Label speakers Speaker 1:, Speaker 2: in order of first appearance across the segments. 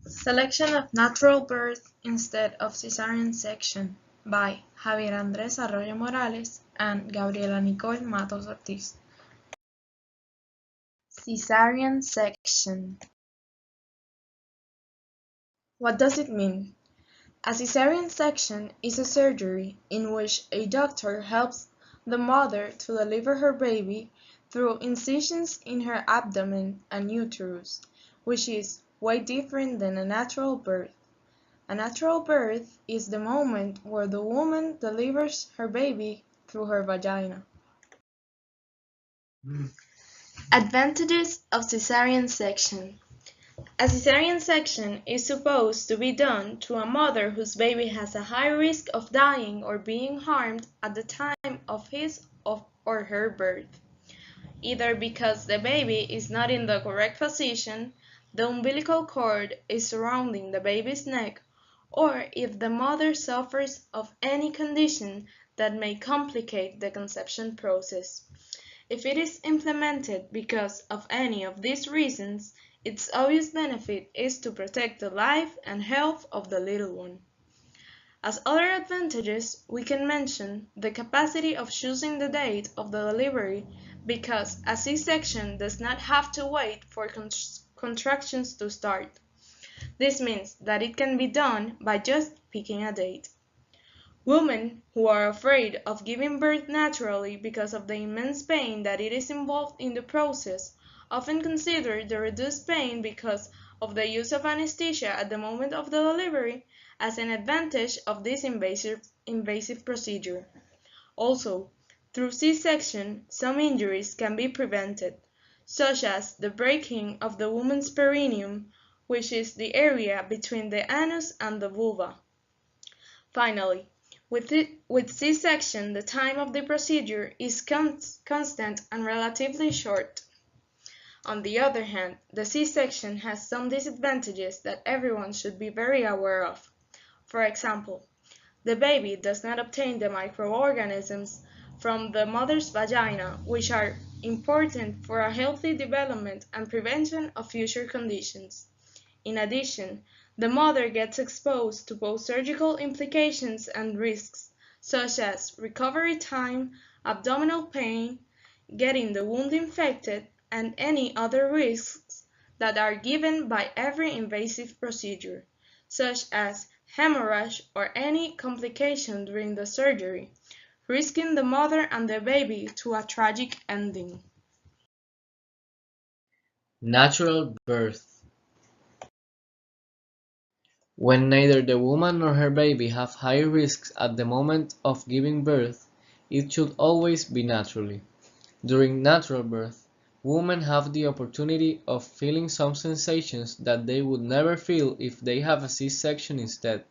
Speaker 1: Selection of natural birth instead of cesarean section by Javier Andrés Arroyo Morales and Gabriela Nicole Matos Ortiz. Cesarean section. What does it mean? A cesarean section is a surgery in which a doctor helps the mother to deliver her baby through incisions in her abdomen and uterus, which is way different than a natural birth. A natural birth is the moment where the woman delivers her baby through her vagina. Advantages of cesarean section. A cesarean section is supposed to be done to a mother whose baby has a high risk of dying or being harmed at the time of his or her birth, either because the baby is not in the correct position, the umbilical cord is surrounding the baby's neck, or if the mother suffers of any condition that may complicate the conception process. If it is implemented because of any of these reasons, its obvious benefit is to protect the life and health of the little one. As other advantages, we can mention the capacity of choosing the date of the delivery because a C-section does not have to wait for contractions to start. This means that it can be done by just picking a date. Women who are afraid of giving birth naturally because of the immense pain that it is involved in the process often consider the reduced pain because of the use of anesthesia at the moment of the delivery as an advantage of this invasive procedure. Also, through C-section, some injuries can be prevented, such as the breaking of the woman's perineum, which is the area between the anus and the vulva. Finally, with C-section the time of the procedure is constant and relatively short. On the other hand, the C-section has some disadvantages that everyone should be very aware of. For example, the baby does not obtain the microorganisms from the mother's vagina, which are important for a healthy development and prevention of future conditions. In addition, the mother gets exposed to post-surgical implications and risks, such as recovery time, abdominal pain, getting the wound infected, and any other risks that are given by every invasive procedure, such as hemorrhage or any complication during the surgery, risking the mother and the baby to a tragic ending.
Speaker 2: Natural birth. When neither the woman nor her baby have high risks at the moment of giving birth, it should always be naturally. During natural birth, women have the opportunity of feeling some sensations that they would never feel if they have a C-section instead.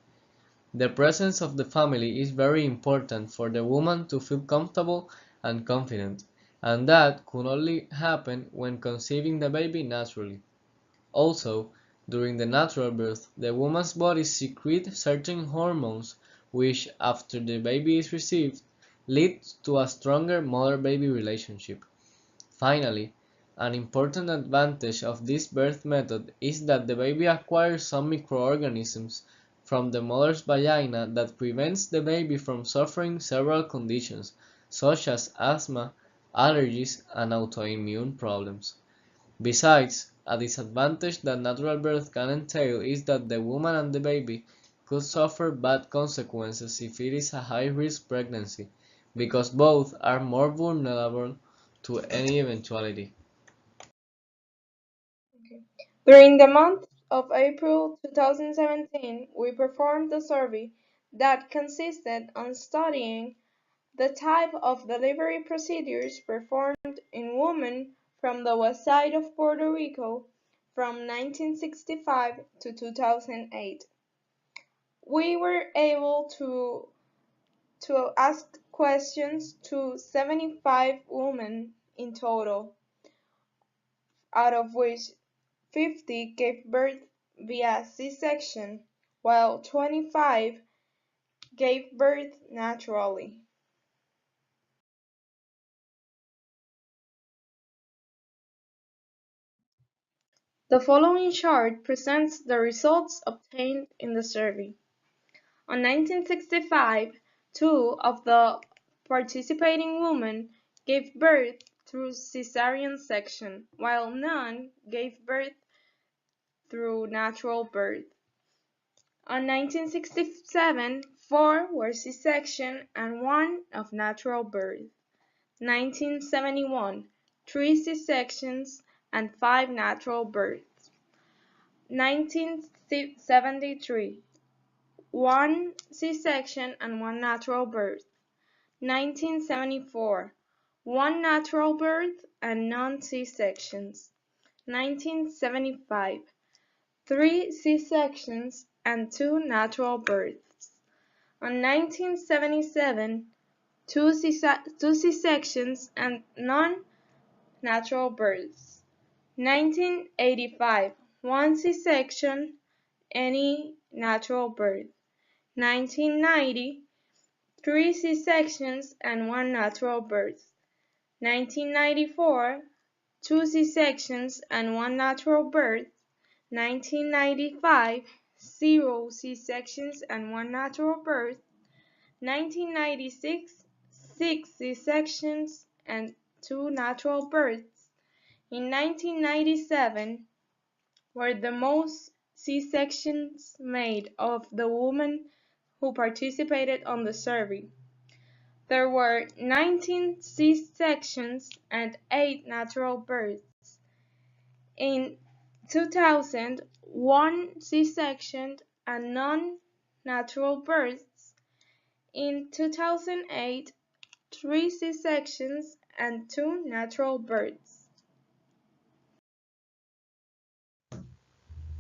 Speaker 2: The presence of the family is very important for the woman to feel comfortable and confident, and that could only happen when conceiving the baby naturally. Also, during the natural birth, the woman's body secretes certain hormones which, after the baby is received, lead to a stronger mother-baby relationship. Finally, an important advantage of this birth method is that the baby acquires some microorganisms from the mother's vagina that prevents the baby from suffering several conditions, such as asthma, allergies, and autoimmune problems. Besides, a disadvantage that natural birth can entail is that the woman and the baby could suffer bad consequences if it is a high-risk pregnancy, because both are more vulnerable to any eventuality.
Speaker 1: During the month of April 2017, we performed a survey that consisted on studying the type of delivery procedures performed in women from the west side of Puerto Rico from 1965 to 2008. We were able to ask questions to 75 women in total, out of which 50 gave birth via C-section, while 25 gave birth naturally. The following chart presents the results obtained in the survey. On 1965, 2 of the participating women gave birth through cesarean section, while none gave birth through natural birth. On 1967, 4 were C-section and 1 of natural birth. 1971, 3 C-sections and 5 natural births. 1973, 1 C-section and 1 natural birth. 1974, 1 natural birth and none C-sections. 1975, 3 C-sections and 2 natural births. On 1977, 2 C-sections and none natural births. 1985, 1 C-section, any natural birth. 1990, 3 C-sections and 1 natural birth. 1994, 2 C-sections and 1 natural birth. 1995, 0 C-sections and 1 natural birth. 1996, 6 C-sections and 2 natural births. In 1997 were the most C-sections made of the women who participated on the survey. There were 19 C-sections and 8 natural births. In 2000, 1 C-section and none natural births. In 2008, 3 C-sections and 2 natural births.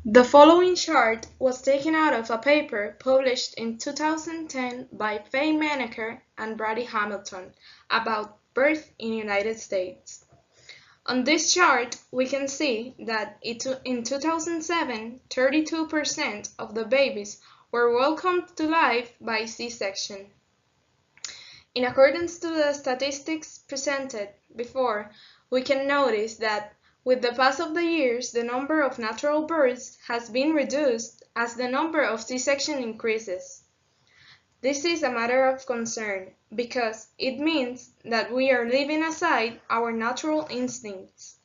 Speaker 1: The following chart was taken out of a paper published in 2010 by Faye Maneker and Brady Hamilton about birth in United States. On this chart, we can see that in 2007, 32% of the babies were welcomed to life by C-section. In accordance to the statistics presented before, we can notice that with the pass of the years, the number of natural births has been reduced as the number of C-section increases. This is a matter of concern because it means that we are leaving aside our natural instincts.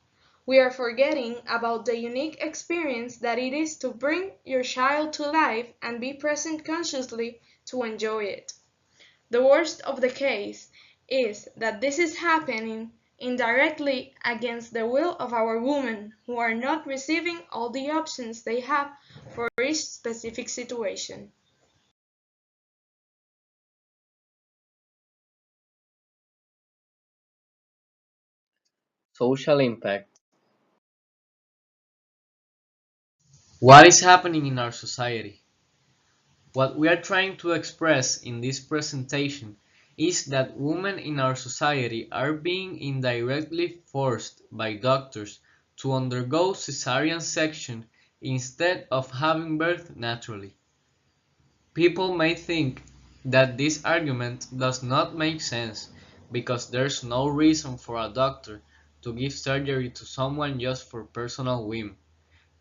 Speaker 1: We are forgetting about the unique experience that it is to bring your child to life and be present consciously to enjoy it. The worst of the case is that this is happening indirectly against the will of our women who are not receiving all the options they have for each specific situation.
Speaker 2: Social impact. What is happening in our society? What we are trying to express in this presentation is that women in our society are being indirectly forced by doctors to undergo cesarean section instead of having birth naturally. People may think that this argument does not make sense because there's no reason for a doctor to give surgery to someone just for personal whim,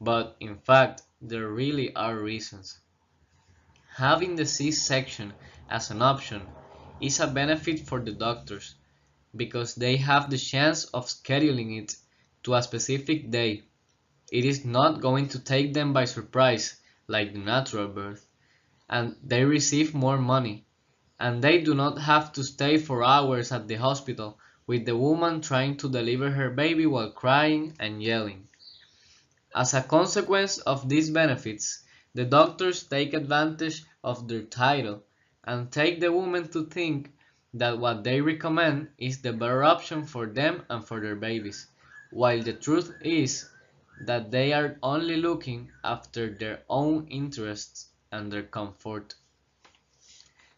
Speaker 2: but in fact there really are reasons. Having the C-section as an option is a benefit for the doctors because they have the chance of scheduling it to a specific day. It is not going to take them by surprise like the natural birth, and they receive more money, and they do not have to stay for hours at the hospital with the woman trying to deliver her baby while crying and yelling. As a consequence of these benefits, the doctors take advantage of their title and take the women to think that what they recommend is the better option for them and for their babies, while the truth is that they are only looking after their own interests and their comfort.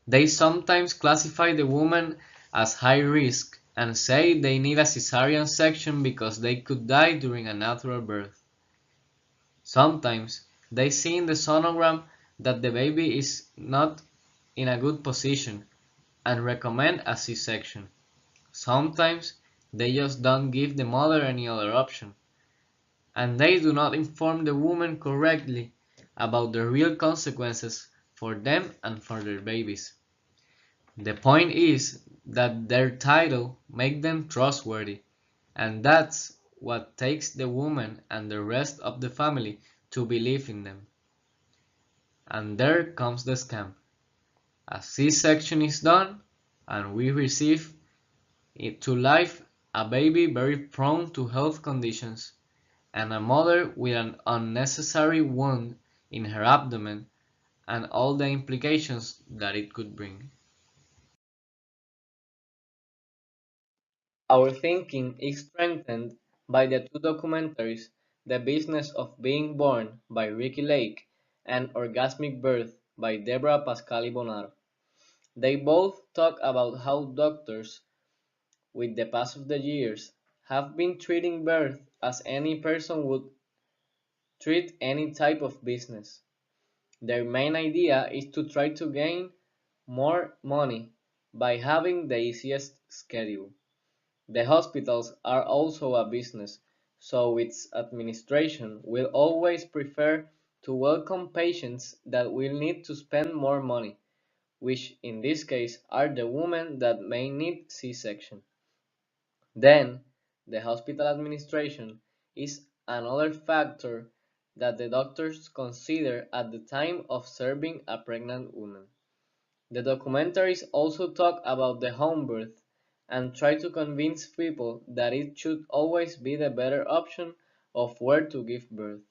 Speaker 2: They sometimes classify the woman as high risk and say they need a cesarean section because they could die during a natural birth. Sometimes they see in the sonogram that the baby is not in a good position and recommend a C-section. Sometimes they just don't give the mother any other option. and they do not inform the women correctly about the real consequences for them and for their babies. The point is that their title makes them trustworthy, and that's what takes the woman and the rest of the family to believe in them. And there comes the scam. A C-section is done, and we receive it to life a baby very prone to health conditions, and a mother with an unnecessary wound in her abdomen and all the implications that it could bring. Our thinking is strengthened by the two documentaries, The Business of Being Born by Ricky Lake and Orgasmic Birth by Deborah Pascali Bonaro. They both talk about how doctors, with the pass of the years, have been treating birth as any person would treat any type of business. Their main idea is to try to gain more money by having the easiest schedule. The hospitals are also a business, so its administration will always prefer to welcome patients that will need to spend more money, which in this case are the women that may need C-section. Then, the hospital administration is another factor that the doctors consider at the time of serving a pregnant woman. The documentaries also talk about the home birth and try to convince people that it should always be the better option of where to give birth.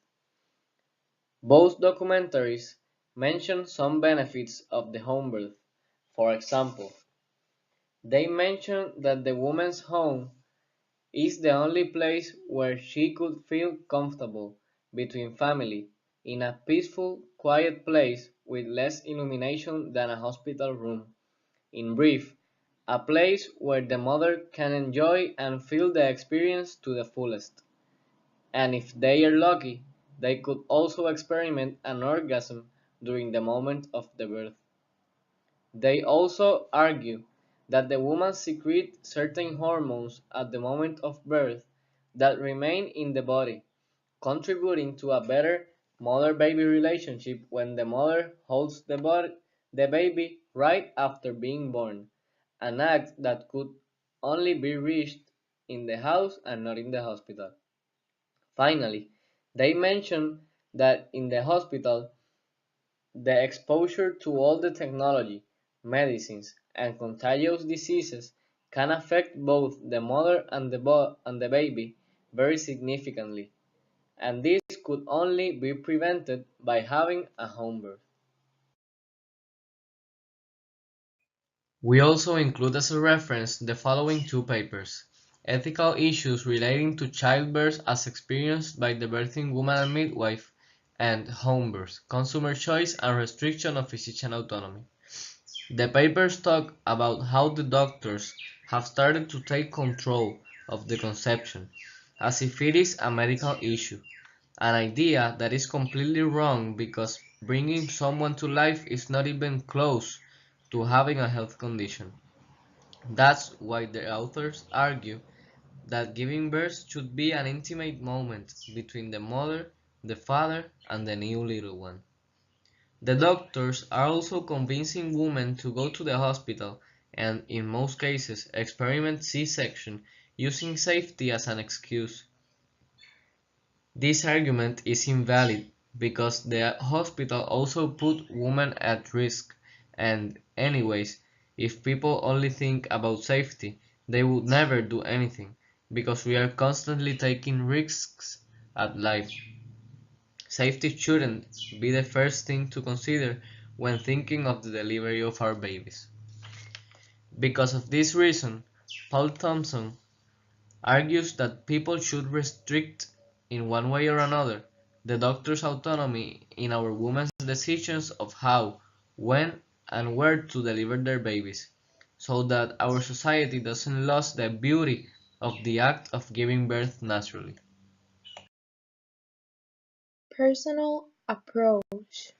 Speaker 2: Both documentaries mention some benefits of the home birth. For example, they mention that the woman's home is the only place where she could feel comfortable between family, in a peaceful, quiet place with less illumination than a hospital room. In brief, a place where the mother can enjoy and feel the experience to the fullest. And if they are lucky, they could also experiment an orgasm during the moment of the birth. They also argue that the woman secretes certain hormones at the moment of birth that remain in the body, contributing to a better mother-baby relationship when the mother holds the baby right after being born, an act that could only be reached in the house and not in the hospital. Finally, they mention that in the hospital the exposure to all the technology, medicines, and contagious diseases can affect both the mother and the baby very significantly, and this could only be prevented by having a home birth. We also include as a reference the following two papers: Ethical Issues Relating to Childbirth as Experienced by the Birthing Woman and Midwife, and Home Birth, Consumer Choice and Restriction of Physician Autonomy. The papers talk about how the doctors have started to take control of the conception, as if it is a medical issue, an idea that is completely wrong because bringing someone to life is not even close to having a health condition. That's why the authors argue that giving birth should be an intimate moment between the mother, the father, and the new little one. The doctors are also convincing women to go to the hospital and, in most cases, experiment C-section using safety as an excuse. This argument is invalid because the hospital also put women at risk, and anyways, if people only think about safety, they would never do anything, because we are constantly taking risks at life. Safety shouldn't be the first thing to consider when thinking of the delivery of our babies. Because of this reason, Paul Thompson argues that people should restrict, in one way or another, the doctor's autonomy in our women's decisions of how, when, and where to deliver their babies, so that our society doesn't lose the beauty of the act of giving birth naturally.
Speaker 1: Personal approach.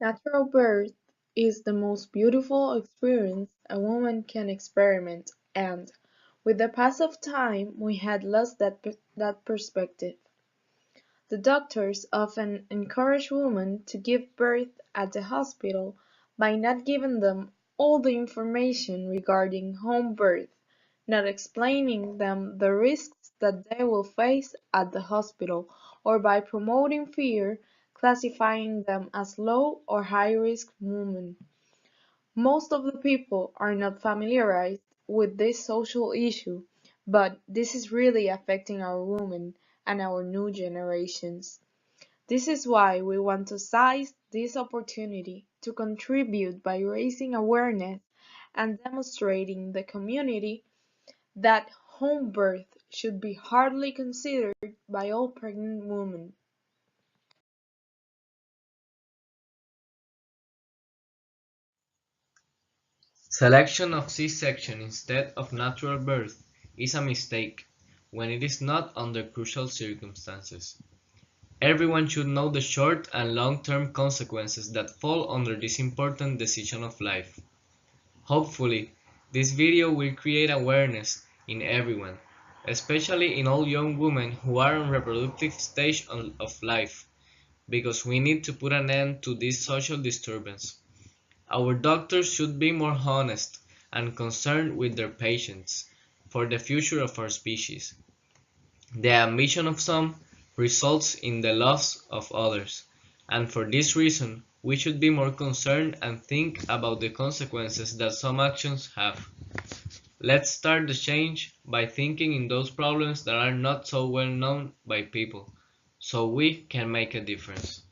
Speaker 1: Natural birth is the most beautiful experience a woman can experiment, and With the pass of time, we had lost that perspective. The doctors often encourage women to give birth at the hospital by not giving them all the information regarding home birth, not explaining them the risks that they will face at the hospital, or by promoting fear, classifying them as low or high risk women. Most of the people are not familiarized with this social issue, but this is really affecting our women and our new generations. This is why we want to seize this opportunity to contribute by raising awareness and demonstrating the community that home birth should be hardly considered by all pregnant women.
Speaker 2: Selection of C-section instead of natural birth is a mistake when it is not under crucial circumstances. Everyone should know the short and long-term consequences that fall under this important decision of life. Hopefully, this video will create awareness in everyone, especially in all young women who are on reproductive stage of life, because we need to put an end to this social disturbance. Our doctors should be more honest and concerned with their patients for the future of our species. The ambition of some results in the loss of others, and for this reason we should be more concerned and think about the consequences that some actions have. Let's start the change by thinking in those problems that are not so well known by people, so we can make a difference.